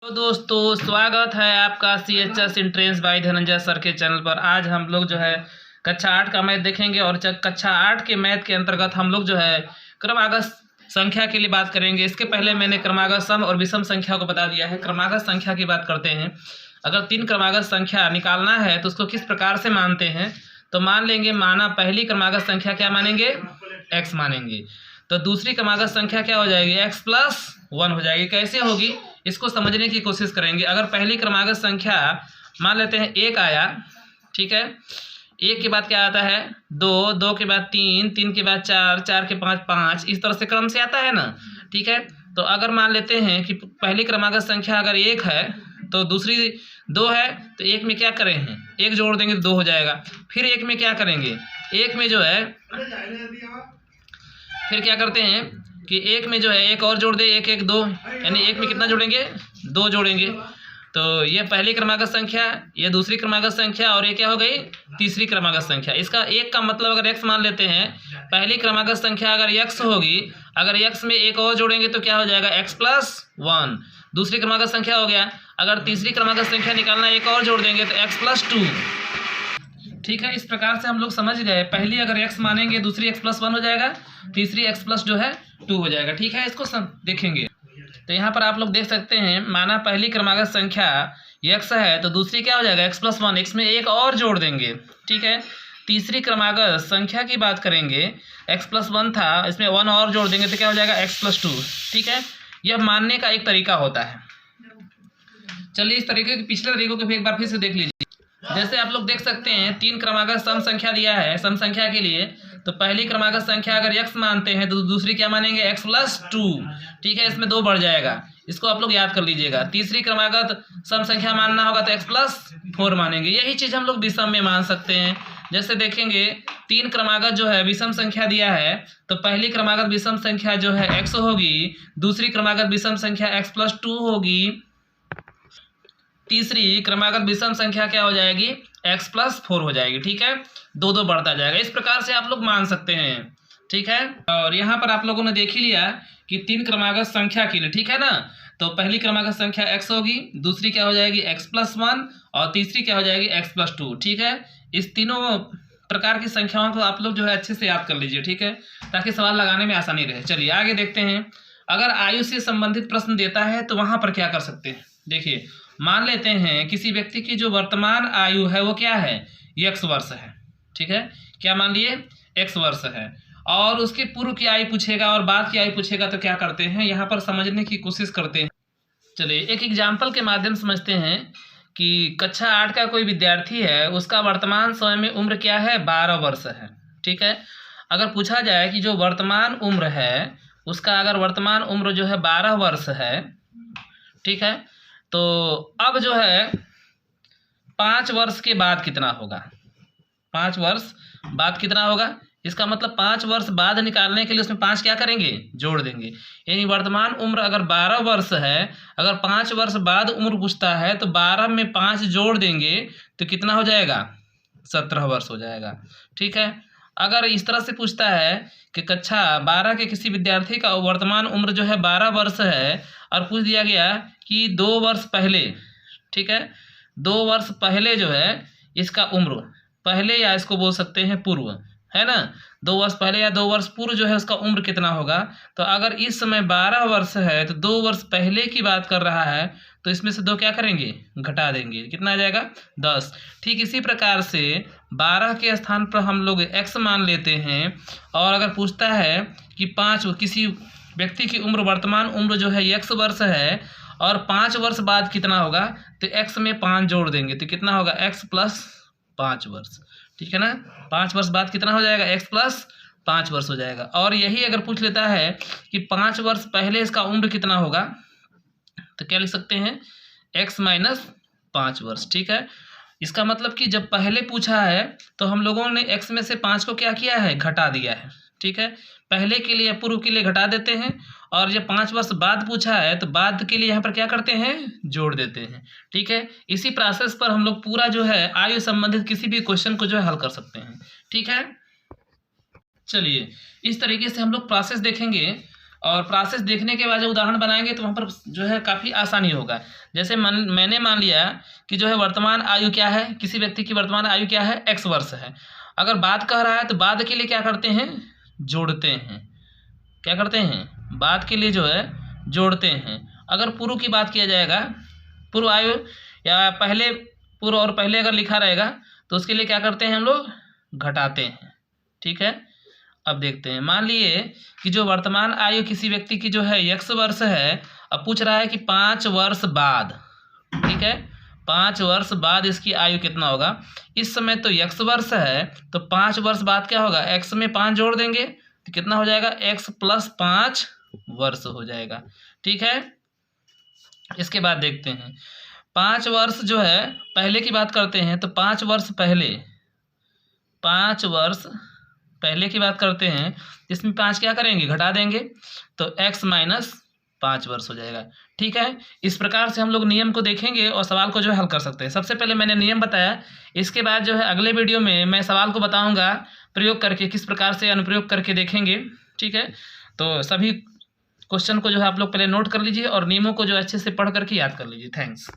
तो दोस्तों स्वागत है आपका CHS entrance by Dhananjay sir के चैनल पर। आज हम लोग जो है कक्षा 8 का मैथ देखेंगे और कक्षा 8 के मैथ के अंतर्गत हम लोग जो है क्रमागत संख्या के लिए बात करेंगे। इसके पहले मैंने क्रमागत सम और विषम संख्या को बता दिया है। क्रमागत संख्या की बात करते हैं। अगर 3 क्रमागत संख्या निकालना है तो उसको किस प्रकार से मानते हैं, तो मान लेंगे माना पहली क्रमागत संख्या क्या मानेंगे, x मानेंगे। तो दूसरी क्रमागत संख्या क्या हो जाएगी, x+1 हो जाएगी। कैसे होगी इसको समझने की कोशिश करेंगे। अगर पहली क्रमागत संख्या मान लेते हैं 1 आया, ठीक है, 1 के बाद क्या आता है 2, 2 के बाद 3, 3 के बाद 4, 4 के बाद 5, इस तरह से क्रम से आता है ना, ठीक है। तो अगर मान लेते हैं कि पहली क्रमागत संख्या अगर 1 है तो दूसरी 2 है, तो 1 में क्या करें हैं 1 जोड़ देंगे तो 2 हो जाएगा। फिर 1 में क्या करेंगे, 1 में जो है फिर क्या करते हैं कि 1 में जो है 1 और जोड़ दे, 1 1 2, यानी 1 में कितना जोड़ेंगे 2 जोड़ेंगे। तो ये पहली क्रमागत संख्या, ये दूसरी क्रमागत संख्या और ये क्या हो गई तीसरी क्रमागत संख्या। इसका 1 का मतलब अगर x मान लेते हैं, पहली क्रमागत संख्या अगर x होगी, अगर x में 1 और जोड़ेंगे तो क्या हो जाएगा x+1, दूसरी क्रमागत संख्या हो गया। अगर तीसरी क्रमागत संख्या निकालना 1 और जोड़ देंगे तो x+2, ठीक है। इस प्रकार से हम लोग समझ गए, पहली अगर x मानेंगे दूसरी x+1 हो जाएगा, तीसरी x+2 हो जाएगा, ठीक है। इसको देखेंगे तो यहाँ पर आप लोग देख सकते हैं, माना पहली क्रमागत संख्या x है तो दूसरी क्या हो जाएगा x+1, x में 1 और जोड़ देंगे, ठीक है। तीसरी क्रमागत संख्या की बात करेंगे, x+1 था, इसमें 1 और जोड़ देंगे तो क्या हो जाएगा x+2, ठीक है। यह मानने का एक तरीका होता है। चलिए इस तरीके के पिछले तरीकों को भी एक बार फिर से देख लीजिए। जैसे आप लोग देख सकते हैं 3 क्रमागत सम संख्या दिया है, सम संख्या के लिए तो पहली क्रमागत संख्या अगर x मानते हैं तो दूसरी क्या मानेंगे x+2, ठीक है। इसमें 2 बढ़ जाएगा, इसको आप लोग याद कर लीजिएगा। तीसरी क्रमागत सम संख्या मानना होगा तो x+4 मानेंगे। यही चीज़ हम लोग विषम में मान सकते हैं। जैसे देखेंगे 3 क्रमागत जो है विषम संख्या दिया है, तो पहली क्रमागत विषम संख्या जो है x होगी, दूसरी क्रमागत विषम संख्या x+2 होगी, तीसरी क्रमागत विषम संख्या क्या हो जाएगी x+4 हो जाएगी, ठीक है। 2 2 बढ़ता जाएगा। इस प्रकार से आप लोग मान सकते हैं, ठीक है। और यहाँ पर आप लोगों ने देख ही लिया कि 3 क्रमागत संख्या के लिए, ठीक है ना, तो पहली क्रमागत संख्या x होगी, दूसरी क्या हो जाएगी x+1 और तीसरी क्या हो जाएगी x+2, ठीक है। इस तीनों प्रकार की संख्याओं को आप लोग जो है अच्छे से याद कर लीजिए, ठीक है, ताकि सवाल लगाने में आसानी रहे। चलिए आगे देखते हैं। अगर आयु से संबंधित प्रश्न देता है तो वहाँ पर क्या कर सकते हैं। देखिए मान लेते हैं किसी व्यक्ति की जो वर्तमान आयु है वो क्या है x वर्ष है, ठीक है, क्या मान लिए x वर्ष है, और उसके पूर्व की आयु पूछेगा और बाद की आयु पूछेगा तो क्या करते हैं, यहाँ पर समझने की कोशिश करते हैं। चलिए एक एग्जाम्पल के माध्यम से समझते हैं कि कक्षा 8 का कोई विद्यार्थी है, उसका वर्तमान समय में उम्र क्या है 12 वर्ष है, ठीक है। अगर पूछा जाए कि जो वर्तमान उम्र है उसका अगर वर्तमान उम्र जो है 12 वर्ष है, ठीक है, तो अब जो है 5 वर्ष के बाद कितना होगा, 5 वर्ष बाद कितना होगा, इसका मतलब 5 वर्ष बाद निकालने के लिए उसमें 5 क्या करेंगे जोड़ देंगे। यानी वर्तमान उम्र अगर 12 वर्ष है, अगर 5 वर्ष बाद उम्र पूछता है तो 12 में 5 जोड़ देंगे तो कितना हो जाएगा 17 वर्ष हो जाएगा, ठीक है। अगर इस तरह से पूछता है कि कक्षा 12 के किसी विद्यार्थी का वर्तमान उम्र जो है 12 वर्ष है और पूछ दिया गया कि 2 वर्ष पहले, ठीक है, 2 वर्ष पहले जो है इसका उम्र पहले, या इसको बोल सकते हैं पूर्व, है ना, 2 वर्ष पहले या 2 वर्ष पूर्व जो है उसका उम्र कितना होगा। तो अगर इस समय 12 वर्ष है तो 2 वर्ष पहले की बात कर रहा है तो इसमें से 2 क्या करेंगे घटा देंगे, कितना आ जाएगा 10। ठीक इसी प्रकार से 12 के स्थान पर हम लोग x मान लेते हैं, और अगर पूछता है कि 5 किसी व्यक्ति की उम्र वर्तमान उम्र जो है x वर्ष है और 5 वर्ष बाद कितना होगा, तो x में 5 जोड़ देंगे तो कितना होगा x+5 वर्ष, ठीक है ना। 5 वर्ष बाद कितना हो जाएगा x+5 वर्ष हो जाएगा। और यही अगर पूछ लेता है कि 5 वर्ष पहले इसका उम्र कितना होगा, तो क्या लिख सकते हैं x-5 वर्ष, ठीक है। इसका मतलब कि जब पहले पूछा है तो हम लोगों ने x में से 5 को क्या किया है घटा दिया है, ठीक है। पहले के लिए पूर्व के लिए घटा देते हैं, और जब 5 वर्ष बाद पूछा है तो बाद के लिए यहाँ पर क्या करते हैं जोड़ देते हैं, ठीक है। इसी प्रोसेस पर हम लोग पूरा जो है आयु संबंधित किसी भी क्वेश्चन को जो है हल कर सकते हैं, ठीक है। चलिए इस तरीके से हम लोग प्रोसेस देखेंगे। और प्रोसेस देखने के बाद जब उदाहरण बनाएंगे तो वहाँ पर जो है काफ़ी आसानी होगा। जैसे मैंने मान लिया कि जो है वर्तमान आयु क्या है, किसी व्यक्ति की वर्तमान आयु क्या है, x वर्ष है। अगर बाद कह रहा है तो बाद के लिए क्या करते हैं, जोड़ते हैं। क्या करते हैं, बाद के लिए जो है जोड़ते हैं। अगर पूर्व की बात किया जाएगा, पूर्व आयु या पहले पूर्व और पहले अगर लिखा रहेगा तो उसके लिए क्या करते हैं हम लोग, घटाते हैं। ठीक है, अब देखते हैं। मान लिए कि जो वर्तमान आयु किसी व्यक्ति की जो है x वर्ष है, अब पूछ रहा है कि 5 वर्ष बाद, ठीक है, 5 वर्ष बाद इसकी आयु कितना होगा। इस समय तो x वर्ष है, तो 5 वर्ष बाद क्या होगा, x में 5 जोड़ देंगे तो कितना हो जाएगा, x + 5 वर्ष हो जाएगा। ठीक है, इसके बाद देखते हैं 5 वर्ष जो है पहले की बात करते हैं, तो 5 वर्ष पहले, 5 वर्ष पहले की बात करते हैं, इसमें 5 क्या करेंगे, घटा देंगे, तो x - 5 वर्ष हो जाएगा। ठीक है, इस प्रकार से हम लोग नियम को देखेंगे और सवाल को जो है हल कर सकते हैं। सबसे पहले मैंने नियम बताया, इसके बाद जो है अगले वीडियो में मैं सवाल को बताऊंगा प्रयोग करके, किस प्रकार से अनुप्रयोग करके देखेंगे। ठीक है, तो सभी क्वेश्चन को जो है आप लोग पहले नोट कर लीजिए और नियमों को जो अच्छे से पढ़ करके याद कर लीजिए। थैंक्स।